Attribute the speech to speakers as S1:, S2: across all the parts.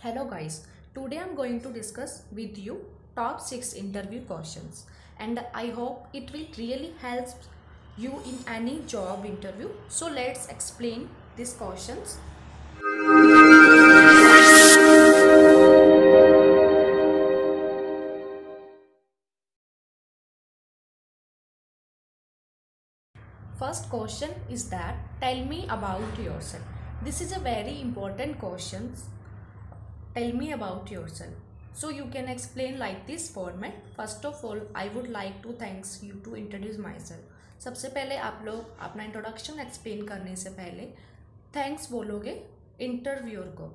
S1: Hello guys, today I'm going to discuss with you top 6 interview questions and I hope it will really help you in any job interview. So let's explain these questions. First question is that tell me about yourself. This is a very important question. Tell me about yourself. So you can explain like this format. First of all, I would like to thanks you to introduce myself. सबसे पहले आप लोग अपना introduction explain करने से पहले thanks बोलोगे interviewer को.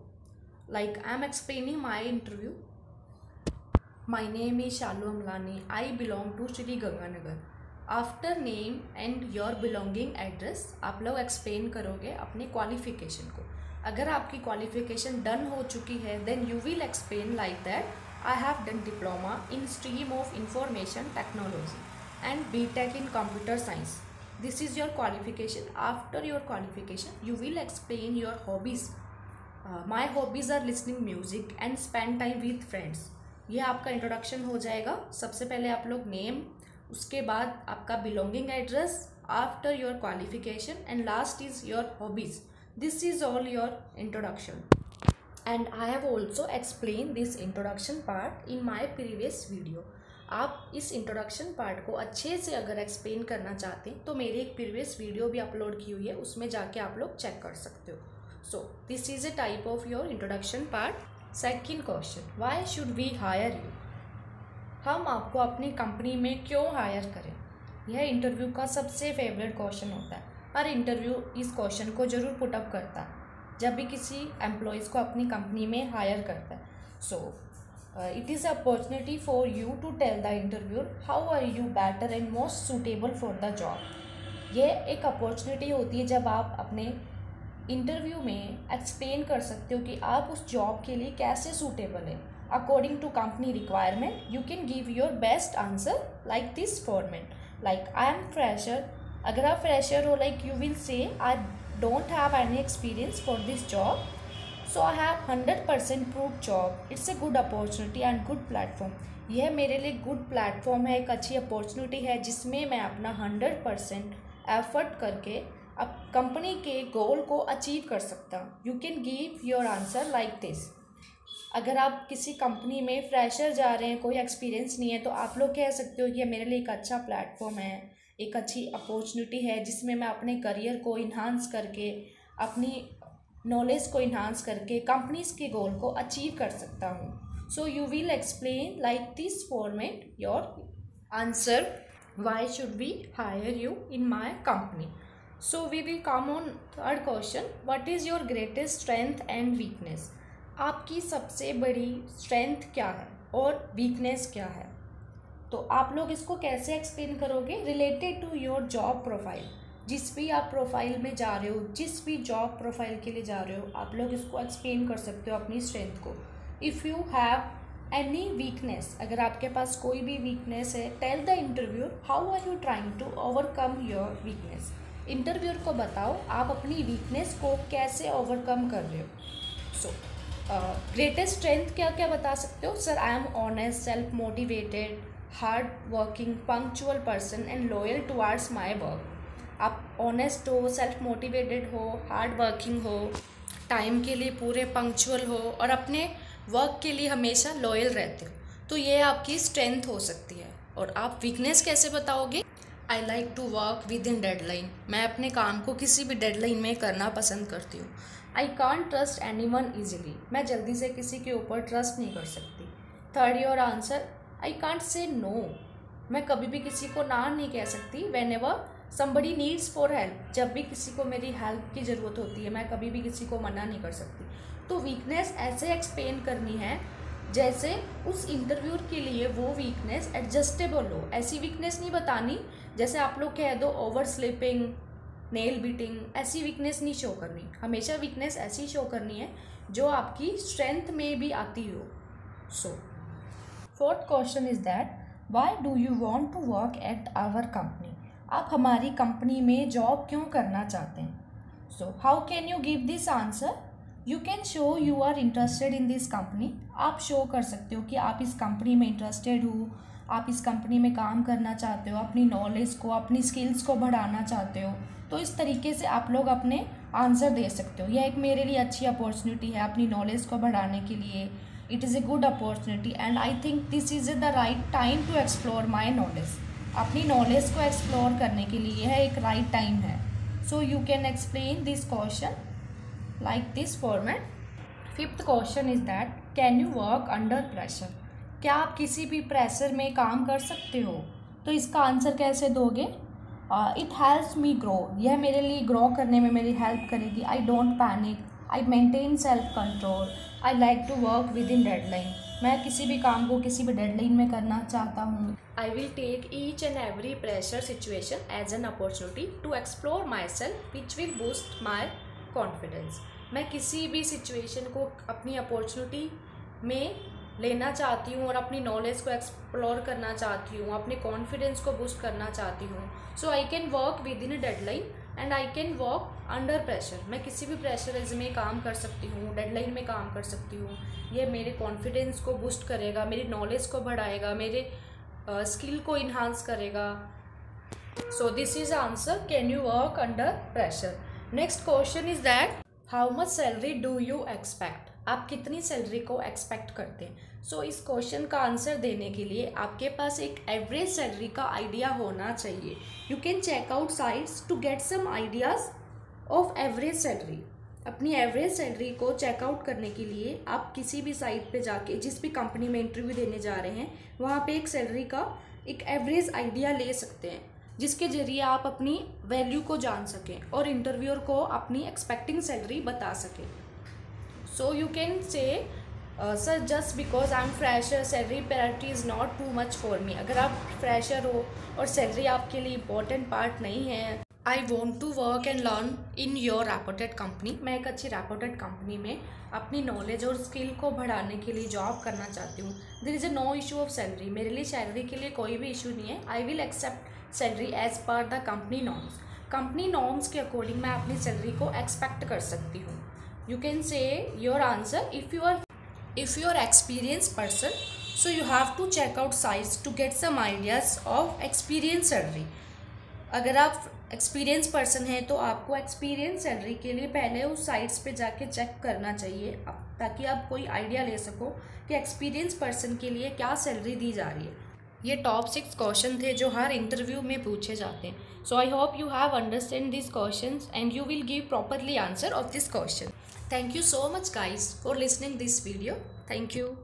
S1: Like I am explaining my interview. My name is Shalu Amlani. I belong to Sri Ganganagar. After name and your belonging address आप लोग एक्सप्लेन करोगे अपने क्वालिफिकेशन को. अगर आपकी क्वालिफिकेशन डन हो चुकी है then you will explain like that I have done diploma in stream of information technology and BTech in computer science. This is your qualification. After your qualification you will explain your hobbies. My hobbies are listening music and spend time with friends. ये आपका introduction हो जाएगा. सबसे पहले आप लोग name, उसके बाद आपका belonging address, after your qualification and last is your hobbies. This is all your introduction and I have also explained this introduction part in my previous video. आप इस इंट्रोडक्शन पार्ट को अच्छे से अगर एक्सप्लेन करना चाहते हैं तो मेरी एक प्रीवियस वीडियो भी अपलोड की हुई है, उसमें जाके आप लोग चेक कर सकते हो. So this is a type of your introduction part. Second question, why should we hire you. हम आपको अपनी कंपनी में क्यों हायर करें. यह इंटरव्यू का सबसे फेवरेट क्वेश्चन होता है. हर इंटरव्यू इस क्वेश्चन को जरूर पुटअप करता है जब भी किसी एम्प्लॉयज़ को अपनी कंपनी में हायर करता है. So it is opportunity for you to tell the interviewer how are you better and most suitable for the job. ये एक अपॉर्चुनिटी होती है जब आप अपने इंटरव्यू में एक्सप्लेन कर सकते हो कि आप उस जॉब के लिए कैसे सूटेबल है. According to company requirement you can give your best answer like this format. Like I am fresher. अगर आप फ्रेशर हो, like you will say I don't have any experience for this job, so I have 100% prove job. It's a good opportunity and good platform. यह मेरे लिए good platform है, एक अच्छी opportunity है जिसमें मैं अपना 100% एफर्ट करके अब कंपनी के गोल को अचीव कर सकता हूँ. You can give your answer like this. अगर आप किसी कंपनी में फ्रेशर जा रहे हैं, कोई एक्सपीरियंस नहीं है, तो आप लोग कह सकते हो कि यह मेरे लिए एक अच्छा प्लेटफॉर्म है, एक अच्छी अपॉर्चुनिटी है जिसमें मैं अपने करियर को इन्हांस करके, अपनी नॉलेज को इन्हांस करके कंपनीज के गोल को अचीव कर सकता हूँ. So you will explain like this format your answer why should we hire you in my company. So we will come on third question, what is your greatest strength and weakness. आपकी सबसे बड़ी strength क्या है और weakness क्या है. तो आप लोग इसको कैसे एक्सप्लेन करोगे related to your job profile. जिस भी आप प्रोफाइल में जा रहे हो, जिस भी जॉब प्रोफाइल के लिए जा रहे हो, आप लोग इसको एक्सप्लेन कर सकते हो अपनी स्ट्रेंथ को. If you have any weakness, अगर आपके पास कोई भी वीकनेस है, tell the interviewer how are you trying to overcome your weakness. Interviewer को बताओ आप अपनी वीकनेस को कैसे ओवरकम कर रहे हो. सो ग्रेटेस्ट स्ट्रेंथ क्या क्या बता सकते हो. Sir I am honest, self motivated, hard working, punctual person and loyal towards my work. आप ऑनेस्ट हो, सेल्फ मोटिवेटेड हो, हार्ड वर्किंग हो, टाइम के लिए पूरे पंक्चुअल हो और अपने वर्क के लिए हमेशा लॉयल रहते हो. तो ये आपकी स्ट्रेंथ हो सकती है. और आप वीकनेस कैसे बताओगे. I like to work within deadline. मैं अपने काम को किसी भी डेडलाइन में करना पसंद करती हूँ. I can't trust any one easily. मैं जल्दी से किसी के ऊपर ट्रस्ट नहीं कर सकती. Third your answer, I can't say no. मैं कभी भी किसी को ना नहीं कह सकती. Whenever somebody needs for help, जब भी किसी को मेरी हेल्प की ज़रूरत होती है, मैं कभी भी किसी को मना नहीं कर सकती. तो वीकनेस ऐसे एक्सप्लेन करनी है जैसे उस इंटरव्यूअर के लिए वो वीकनेस एडजस्टेबल हो. ऐसी वीकनेस नहीं बतानी जैसे आप लोग कह दो ओवर स्लीपिंग, नेल बीटिंग. ऐसी वीकनेस नहीं शो करनी. हमेशा वीकनेस ऐसी शो करनी है जो आपकी स्ट्रेंथ में भी आती हो. So fourth question is that why do you want to work at our company. आप हमारी कंपनी में जॉब क्यों करना चाहते हैं. So how can you give this answer. You can show you are interested in this company. आप show कर सकते हो कि आप इस कंपनी में इंटरेस्टेड हो, आप इस कंपनी में काम करना चाहते हो, अपनी नॉलेज को, अपनी स्किल्स को बढ़ाना चाहते हो। तो इस तरीके से आप लोग अपने आंसर दे सकते हो। यह एक मेरे लिए अच्छी अपॉर्चुनिटी है अपनी नॉलेज को बढ़ाने के लिए। It is a good opportunity and I think this is the right time to explore my knowledge. अपनी नॉलेज को एक्सप्लोर करने के लिए यह एक राइट टाइम है। So you can explain this question like this format. Fifth question is that can you work under pressure? क्या आप किसी भी प्रेशर में काम कर सकते हो? तो इसका आंसर कैसे दोगे? It helps me grow. यह मेरे लिए ग्रो करने में मेरी हेल्प करेगी। I don't panic, I maintain self control, I like to work within deadline. मैं किसी भी काम को किसी भी डेडलाइन में करना चाहता हूँ। I will take each and every pressure situation as an opportunity to explore myself which will boost my confidence. मैं किसी भी सिचुएशन को अपनी अपॉर्चुनिटी में लेना चाहती हूँ और अपनी नॉलेज को एक्सप्लोर करना चाहती हूँ, अपने कॉन्फिडेंस को बूस्ट करना चाहती हूँ। So I can work within a deadline and I can work under pressure. मैं किसी भी प्रेशराइज में काम कर सकती हूँ, डेडलाइन में काम कर सकती हूँ। ये मेरे कॉन्फिडेंस को बूस्ट करेगा, मेरी नॉलेज को बढ़ाएगा, मेरे स्किल को इन्हांस करेगा। सो this is answer, can you work under pressure. Next question is that how much salary do you expect? आप कितनी सैलरी को एक्सपेक्ट करते हैं? सो इस क्वेश्चन का आंसर देने के लिए आपके पास एक एवरेज सैलरी का आइडिया होना चाहिए। You can check out sites to get some ideas of average salary. अपनी एवरेज सैलरी को चेकआउट करने के लिए आप किसी भी साइट पे जाके, जिस भी कंपनी में इंटरव्यू देने जा रहे हैं, वहाँ पे एक सैलरी का एक एवरेज आइडिया ले सकते हैं, जिसके जरिए आप अपनी वैल्यू को जान सकें और इंटरव्यूअर को अपनी एक्सपेक्टिंग सैलरी बता सकें। सो यू कैन से sir just because I am fresher salary parity is not too much for me. अगर आप फ्रेशर हो और सैलरी आपके लिए इम्पोर्टेंट पार्ट नहीं है, I want to work and learn in your reputed company. मैं एक अच्छी रेपुटेड कंपनी में अपनी नॉलेज और स्किल को बढ़ाने के लिए जॉब करना चाहती हूँ। There is a no issue of salary. मेरे लिए सैलरी के लिए कोई भी इशू नहीं है। I will accept salary as per the company norms. Company norms के अकॉर्डिंग मैं अपनी सैलरी को एक्सपेक्ट कर सकती हूँ। You can say your answer if you are experience person, so you have to check out sites to get some ideas of experience salary. अगर आप experience person हैं तो आपको एक्सपीरियंस सैलरी के लिए पहले उस साइट्स पे जाके चेक करना चाहिए, ताकि आप कोई आइडिया ले सको कि एक्सपीरियंस पर्सन के लिए क्या सैलरी दी जा रही है। ये टॉप 6 क्वेश्चन थे जो हर इंटरव्यू में पूछे जाते हैं। So I hope you have understand this questions and you will give properly answer of this question. Thank you so much guys for listening this video. Thank you.